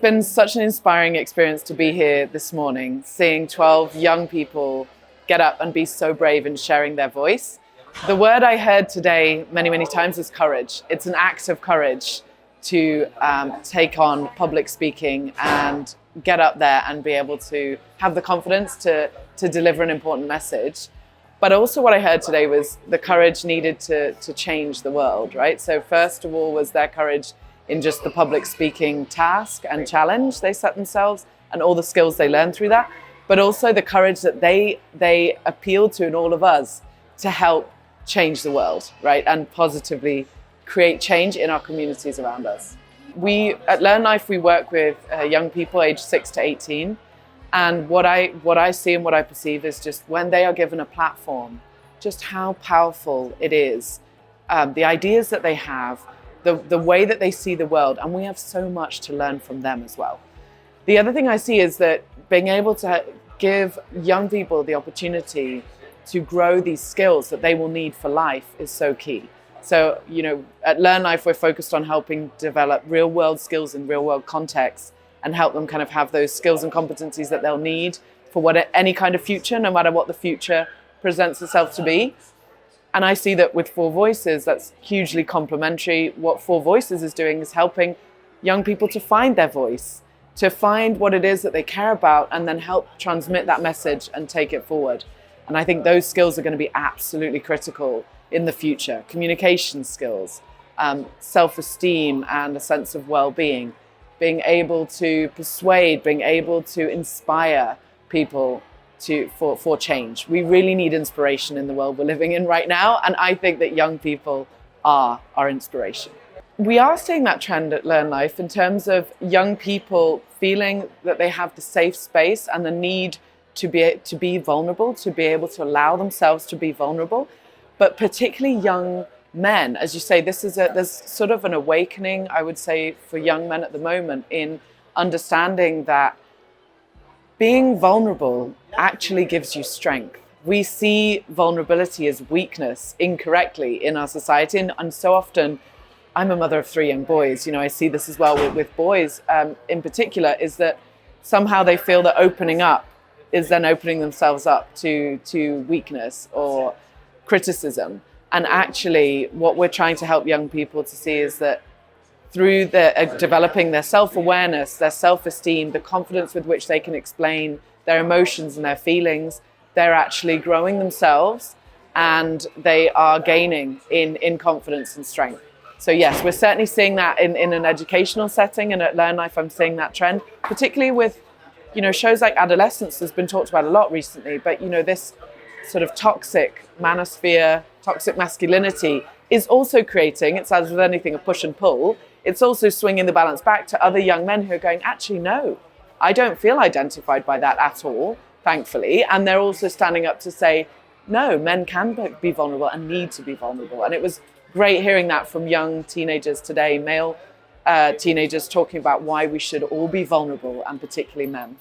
been such an inspiring experience to be here this morning, seeing 12 young people get up and be so brave in sharing their voice. The word I heard today many, many times is courage. It's an act of courage to take on public speaking and get up there and be able to have the confidence to deliver an important message. But also what I heard today was the courage needed to change the world, right? So first of all was their courage in just the public speaking task and challenge they set themselves and all the skills they learned through that, but also the courage that they appealed to in all of us to help change the world, right? And positively create change in our communities around us. We at Learn Life, we work with young people aged 6 to 18. And what I see and what I perceive is just when they are given a platform, just how powerful it is, the ideas that they have, the way that they see the world, and we have so much to learn from them as well. The other thing I see is that being able to give young people the opportunity to grow these skills that they will need for life is so key. So, at Learn Life, we're focused on helping develop real world skills in real world contexts and help them kind of have those skills and competencies that they'll need for any kind of future, no matter what the future presents itself to be. And I see that with 4Voices, that's hugely complementary. What 4Voices is doing is helping young people to find their voice, to find what it is that they care about, and then help transmit that message and take it forward. And I think those skills are going to be absolutely critical in the future. Communication skills, self-esteem and a sense of well-being, being able to persuade, being able to inspire people for change. We really need inspiration in the world we're living in right now, and I think that young people are our inspiration. We are seeing that trend at Learn Life in terms of young people feeling that they have the safe space and the need to be vulnerable, to be able to allow themselves to be vulnerable, but particularly young men. As you say, there's sort of an awakening, I would say, for young men at the moment in understanding that being vulnerable actually gives you strength. We see vulnerability as weakness incorrectly in our society, and so often, I'm a mother of 3 young boys, I see this as well with boys in particular, is that somehow they feel that opening up is then opening themselves up to weakness or criticism. And actually, what we're trying to help young people to see is that through developing their self-awareness, their self-esteem, the confidence with which they can explain their emotions and their feelings, they're actually growing themselves and they are gaining in confidence and strength. So yes, we're certainly seeing that in an educational setting, and at Learn Life I'm seeing that trend, particularly with shows like Adolescence has been talked about a lot recently, but this sort of toxic manosphere, toxic masculinity is also creating, it's as with anything, a push and pull. It's also swinging the balance back to other young men who are going, actually, no, I don't feel identified by that at all, thankfully. And they're also standing up to say, no, men can be vulnerable and need to be vulnerable. And it was great hearing that from young teenagers today, male teenagers talking about why we should all be vulnerable, and particularly men.